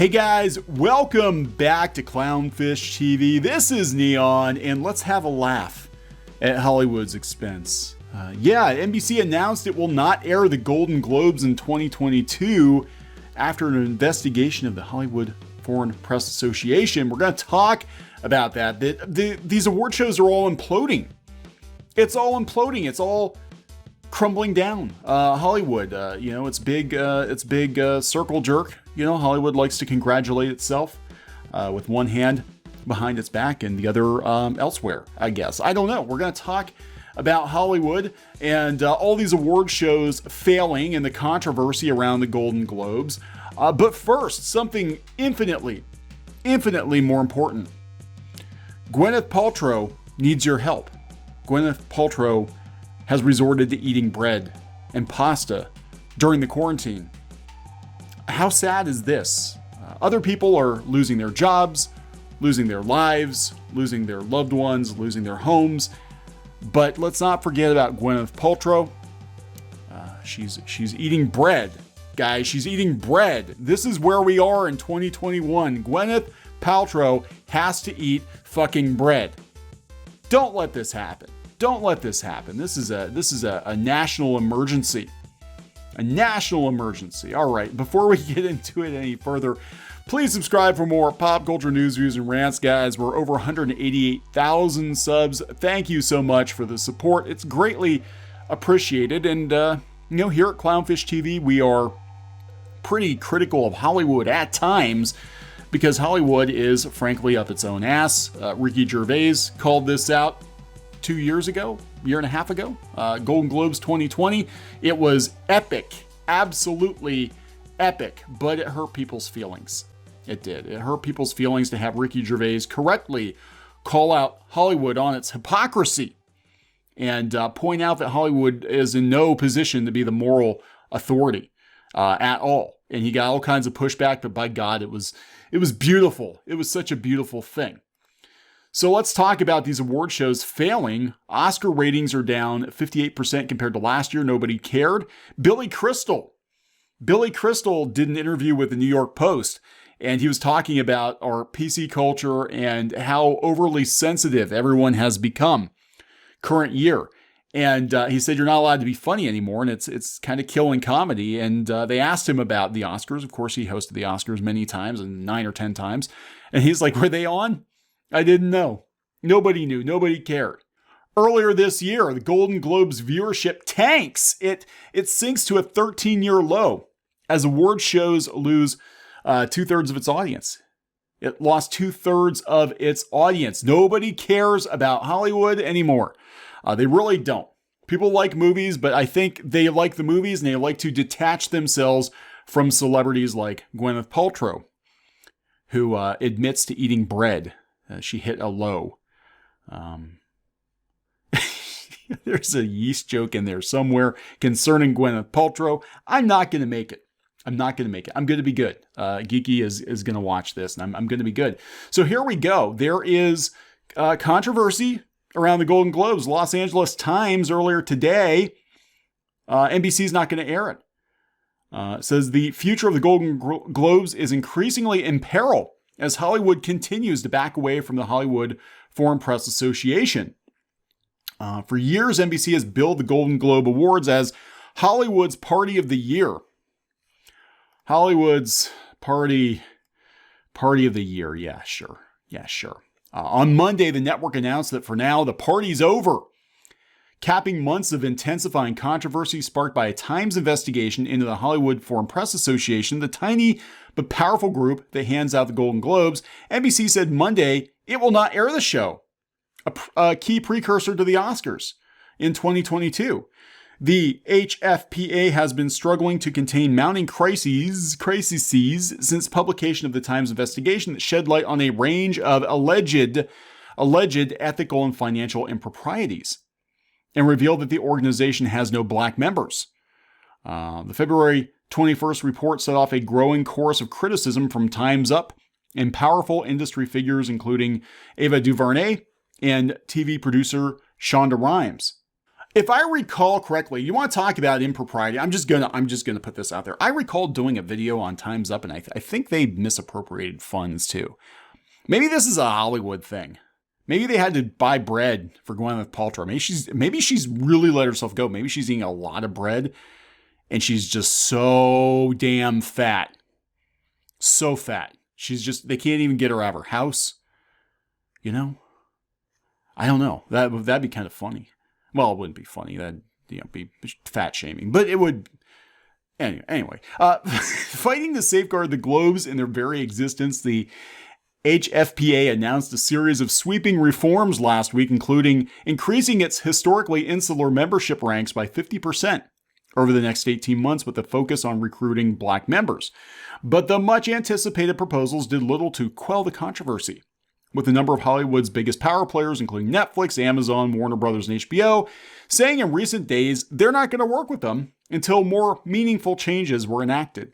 Hey guys, welcome back to Clownfish TV. This is Kneon, and let's have a laugh at Hollywood's expense. NBC announced it will not air the Golden Globes in 2022 after an investigation of the Hollywood Foreign Press Association. We're going to talk about that. These award shows are all imploding. It's all imploding. It's all crumbling down. Hollywood, it's big circle jerk. Hollywood likes to congratulate itself with one hand behind its back and the other elsewhere, I guess. I don't know. We're going to talk about Hollywood and all these award shows failing and the controversy around the Golden Globes. But first, something infinitely more important. Gwyneth Paltrow needs your help. Gwyneth Paltrow has resorted to eating bread and pasta during the quarantine. How sad is this? Other people are losing their jobs, losing their lives, losing their loved ones, losing their homes. But let's not forget about Gwyneth Paltrow. She's eating bread. Guys, she's eating bread. This is where we are in 2021. Gwyneth Paltrow has to eat fucking bread. Don't let this happen. Don't let this happen. This is a national emergency. A national emergency. All right, before we get into it any further, please subscribe for more pop culture news, views, and rants, guys. We're over 188,000 subs. Thank you so much for the support. It's greatly appreciated. And, here at Clownfish TV, we are pretty critical of Hollywood at times because Hollywood is, frankly, up its own ass. Ricky Gervais called this out 2 years ago, year and a half ago, Golden Globes 2020. It was epic, absolutely epic, but it hurt people's feelings. It did. It hurt people's feelings to have Ricky Gervais correctly call out Hollywood on its hypocrisy and point out that Hollywood is in no position to be the moral authority at all. And he got all kinds of pushback, but by God, it was beautiful. It was such a beautiful thing. So let's talk about these award shows failing. Oscar ratings are down 58% compared to last year. Nobody cared. Billy Crystal did an interview with the New York Post, and he was talking about our PC culture and how overly sensitive everyone has become current year. And he said, you're not allowed to be funny anymore, and it's kind of killing comedy. And they asked him about the Oscars. Of course, he hosted the Oscars many times, and 9 or 10 times. And he's like, were they on? I didn't know. Nobody knew. Nobody cared. Earlier this year, the Golden Globes viewership tanks. It sinks to a 13-year low as award shows lose 2/3 of its audience. It lost 2/3 of its audience. Nobody cares about Hollywood anymore. They really don't. People like movies, but I think they like the movies and they like to detach themselves from celebrities like Gwyneth Paltrow, who admits to eating bread. She hit a low. There's a yeast joke in there somewhere concerning Gwyneth Paltrow. I'm not going to make it. I'm going to be good. Geeky is going to watch this, and I'm going to be good. So here we go. There is controversy around the Golden Globes. Los Angeles Times earlier today, NBC's not going to air it. It says the future of the Golden Globes is increasingly in peril as Hollywood continues to back away from the Hollywood Foreign Press Association. For years, NBC has billed the Golden Globe Awards as Hollywood's Party of the Year. Hollywood's Party of the Year. Yeah, sure. On Monday, the network announced that for now, the party's over, capping months of intensifying controversy sparked by a Times investigation into the Hollywood Foreign Press Association, the tiny but powerful group that hands out the Golden Globes. NBC said Monday it will not air the show, a key precursor to the Oscars in 2022. The HFPA has been struggling to contain mounting crises since publication of the Times investigation that shed light on a range of alleged ethical and financial improprieties and revealed that the organization has no black members. The February 21st report set off a growing chorus of criticism from Time's Up and powerful industry figures, including Ava DuVernay and TV producer Shonda Rhimes. If I recall correctly, you want to talk about impropriety, I'm just gonna put this out there. I recall doing a video on Time's Up, and I think they misappropriated funds too. Maybe this is a Hollywood thing. Maybe they had to buy bread for Gwyneth Paltrow. Maybe she's really let herself go. Maybe she's eating a lot of bread and she's just so damn fat. So fat. They can't even get her out of her house. You know? I don't know. That'd be kind of funny. Well, it wouldn't be funny. That'd be fat shaming. But it would. Anyway. Fighting to safeguard the Globes in their very existence, the HFPA announced a series of sweeping reforms last week, including increasing its historically insular membership ranks by 50% over the next 18 months with a focus on recruiting black members. But the much anticipated proposals did little to quell the controversy, with a number of Hollywood's biggest power players, including Netflix, Amazon, Warner Brothers, and HBO, saying in recent days they're not going to work with them until more meaningful changes were enacted.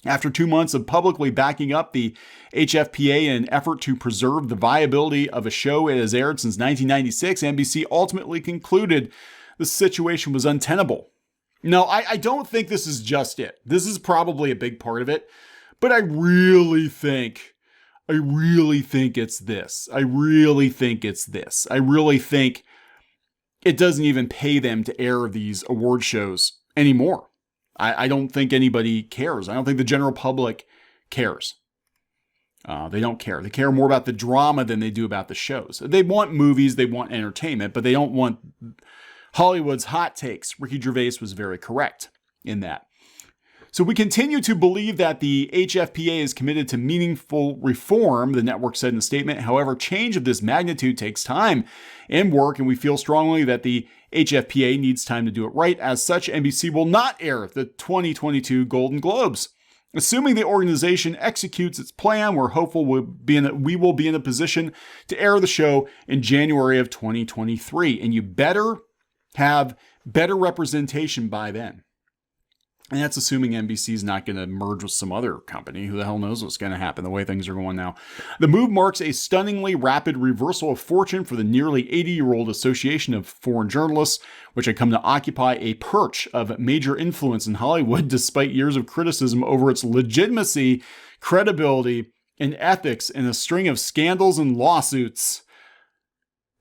After 2 months of publicly backing up the HFPA in an effort to preserve the viability of a show it has aired since 1996, NBC ultimately concluded the situation was untenable. No, I don't think this is just it. This is probably a big part of it, but I really think it's this. I really think it doesn't even pay them to air these award shows anymore. I don't think anybody cares. I don't think the general public cares. They don't care. They care more about the drama than they do about the shows. They want movies, they want entertainment, but they don't want Hollywood's hot takes. Ricky Gervais was very correct in that. So we continue to believe that the HFPA is committed to meaningful reform, the network said in a statement. However, change of this magnitude takes time and work, and we feel strongly that the HFPA needs time to do it right. As such, NBC will not air the 2022 Golden Globes. Assuming the organization executes its plan, we're hopeful we will be in a position to air the show in January of 2023. And you better have better representation by then. And that's assuming NBC is not going to merge with some other company. Who the hell knows what's going to happen the way things are going now. The move marks a stunningly rapid reversal of fortune for the nearly 80-year-old Association of Foreign Journalists, which had come to occupy a perch of major influence in Hollywood despite years of criticism over its legitimacy, credibility, and ethics in a string of scandals and lawsuits.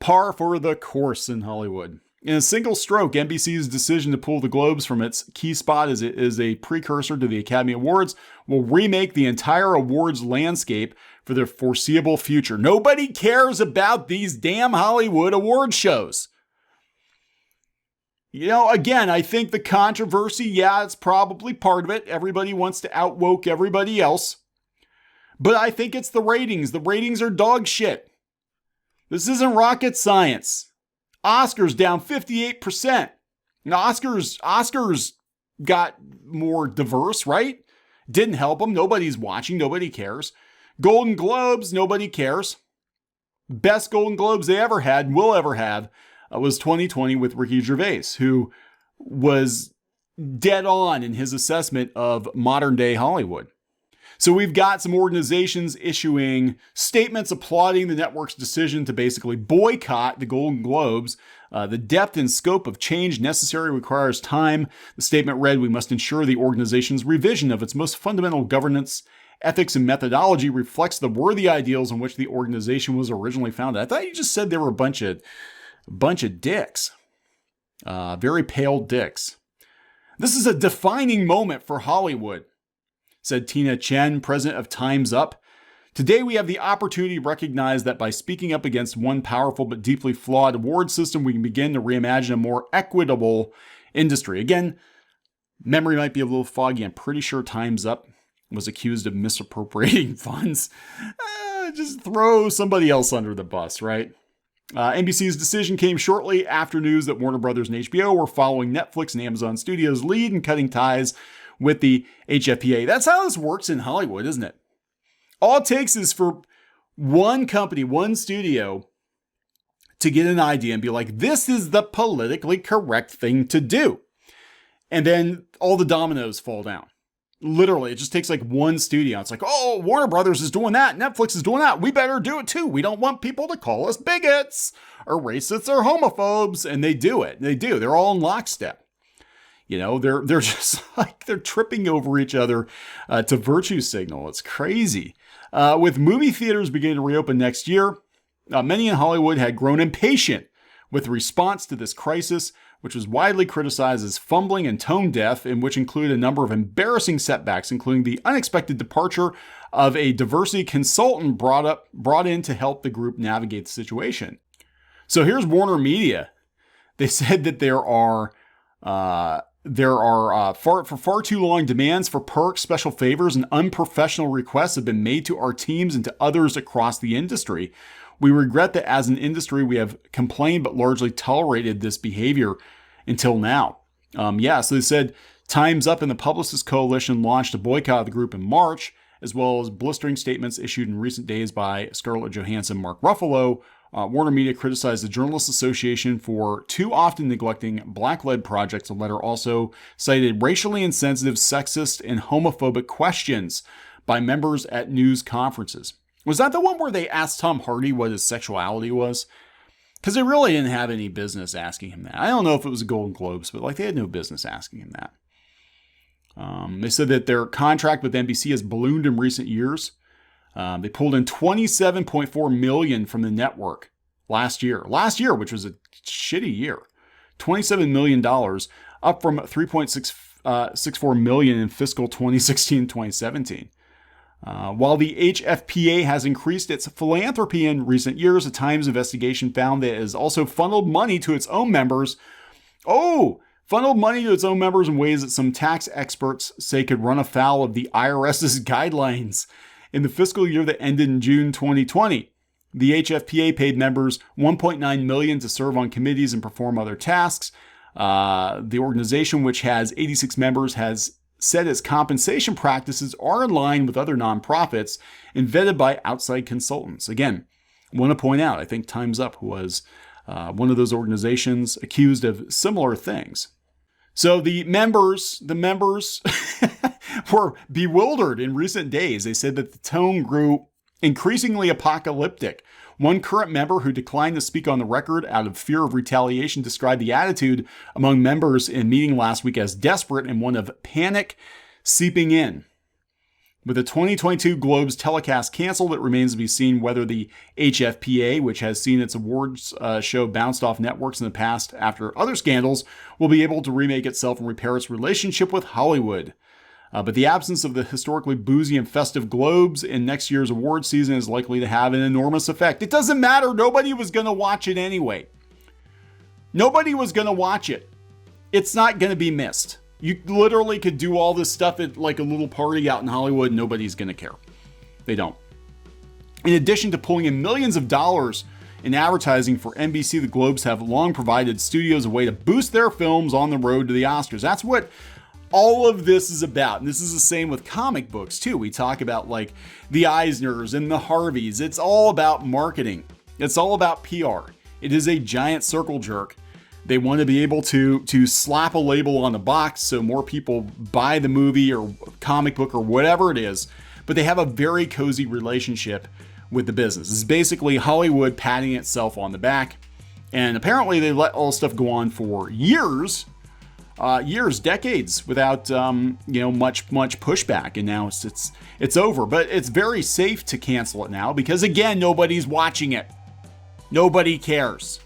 Par for the course in Hollywood. In a single stroke, NBC's decision to pull the Globes from its key spot as it is a precursor to the Academy Awards will remake the entire awards landscape for the foreseeable future. Nobody cares about these damn Hollywood award shows. You know, again, I think the controversy, yeah, it's probably part of it. Everybody wants to outwoke everybody else. But I think it's the ratings. The ratings are dog shit. This isn't rocket science. Oscars down 58%. Now, Oscars got more diverse, right? Didn't help them. Nobody's watching. Nobody cares. Golden Globes, nobody cares. Best Golden Globes they ever had, will ever have, was 2020 with Ricky Gervais, who was dead on in his assessment of modern day Hollywood. So we've got some organizations issuing statements applauding the network's decision to basically boycott the Golden Globes. The depth and scope of change necessary requires time. The statement read, "We must ensure the organization's revision of its most fundamental governance, ethics, and methodology reflects the worthy ideals on which the organization was originally founded." I thought you just said they were a bunch of dicks. Very pale dicks. "This is a defining moment for Hollywood," said Tina Chen, president of Time's Up. "Today we have the opportunity to recognize that by speaking up against one powerful but deeply flawed award system, we can begin to reimagine a more equitable industry." Again, memory might be a little foggy. I'm pretty sure Time's Up was accused of misappropriating funds. Just throw somebody else under the bus, right? NBC's decision came shortly after news that Warner Brothers and HBO were following Netflix and Amazon Studios' lead in cutting ties with the HFPA. That's how this works in Hollywood, isn't it? All it takes is for one company, one studio, to get an idea and be like, this is the politically correct thing to do. And then all the dominoes fall down. Literally, it just takes like one studio. It's like, oh, Warner Brothers is doing that. Netflix is doing that. We better do it too. We don't want people to call us bigots or racists or homophobes. And they do it. They do. They're all in lockstep. You know, they're just like, they're tripping over each other to virtue signal. It's crazy. With movie theaters beginning to reopen next year, many in Hollywood had grown impatient with the response to this crisis, which was widely criticized as fumbling and tone deaf, and which included a number of embarrassing setbacks, including the unexpected departure of a diversity consultant brought in to help the group navigate the situation. So here's Warner Media. They said that there are far too long demands for perks, special favors, and unprofessional requests have been made to our teams and to others across the industry. We regret that as an industry, we have complained but largely tolerated this behavior until now. So they said Time's Up and the Publicist Coalition launched a boycott of the group in March, as well as blistering statements issued in recent days by Scarlett Johansson and Mark Ruffalo. Warner Media criticized the Journalists Association for too often neglecting Black-led projects. The letter also cited racially insensitive, sexist, and homophobic questions by members at news conferences. Was that the one where they asked Tom Hardy what his sexuality was? Because they really didn't have any business asking him that. I don't know if it was the Golden Globes, but like they had no business asking him that. They said that their contract with NBC has ballooned in recent years. They pulled in $27.4 million from the network last year, which was a shitty year. $27 million, up from $3.64 million in fiscal 2016-2017. While the HFPA has increased its philanthropy in recent years, the Times investigation found that it has also funneled money to its own members. Funneled money to its own members in ways that some tax experts say could run afoul of the IRS's guidelines. In the fiscal year that ended in June 2020, the HFPA paid members $1.9 million to serve on committees and perform other tasks. The organization, which has 86 members, has said its compensation practices are in line with other nonprofits and vetted by outside consultants. Again, I want to point out, I think Time's Up was one of those organizations accused of similar things. So the members were bewildered in recent days. They said that the tone grew increasingly apocalyptic. One current member who declined to speak on the record out of fear of retaliation described the attitude among members in a meeting last week as desperate and one of panic seeping in. With the 2022 Globes telecast canceled, it remains to be seen whether the HFPA, which has seen its awards show bounced off networks in the past after other scandals, will be able to remake itself and repair its relationship with Hollywood. But the absence of the historically boozy and festive Globes in next year's award season is likely to have an enormous effect. It doesn't matter. Nobody was going to watch it anyway. Nobody was going to watch it. It's not going to be missed. You literally could do all this stuff at like a little party out in Hollywood. And nobody's going to care. They don't. In addition to pulling in millions of dollars in advertising for NBC, the Globes have long provided studios a way to boost their films on the road to the Oscars. That's what all of this is about. And this is the same with comic books too. We talk about like the Eisners and the Harveys. It's all about marketing. It's all about PR. It is a giant circle jerk. They want to be able to slap a label on the box so more people buy the movie or comic book or whatever it is. But they have a very cozy relationship with the business. It's basically Hollywood patting itself on the back. And apparently they let all this stuff go on for years, decades without, much pushback. And now it's over, but it's very safe to cancel it now because again, nobody's watching it. Nobody cares.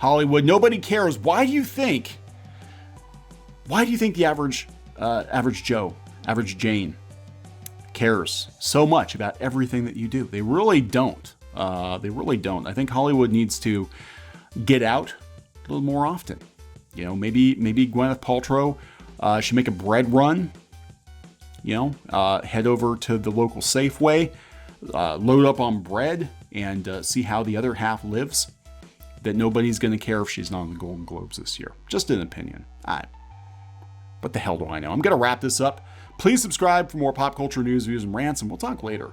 Hollywood, nobody cares. Why do you think the average Joe, average Jane cares so much about everything that you do? They really don't. I think Hollywood needs to get out a little more often. Maybe Gwyneth Paltrow should make a bread run. Head over to the local Safeway, load up on bread, and see how the other half lives. That nobody's going to care if she's not on the Golden Globes this year. Just an opinion. What the hell do I know? I'm going to wrap this up. Please subscribe for more pop culture news, views, and rants, and we'll talk later.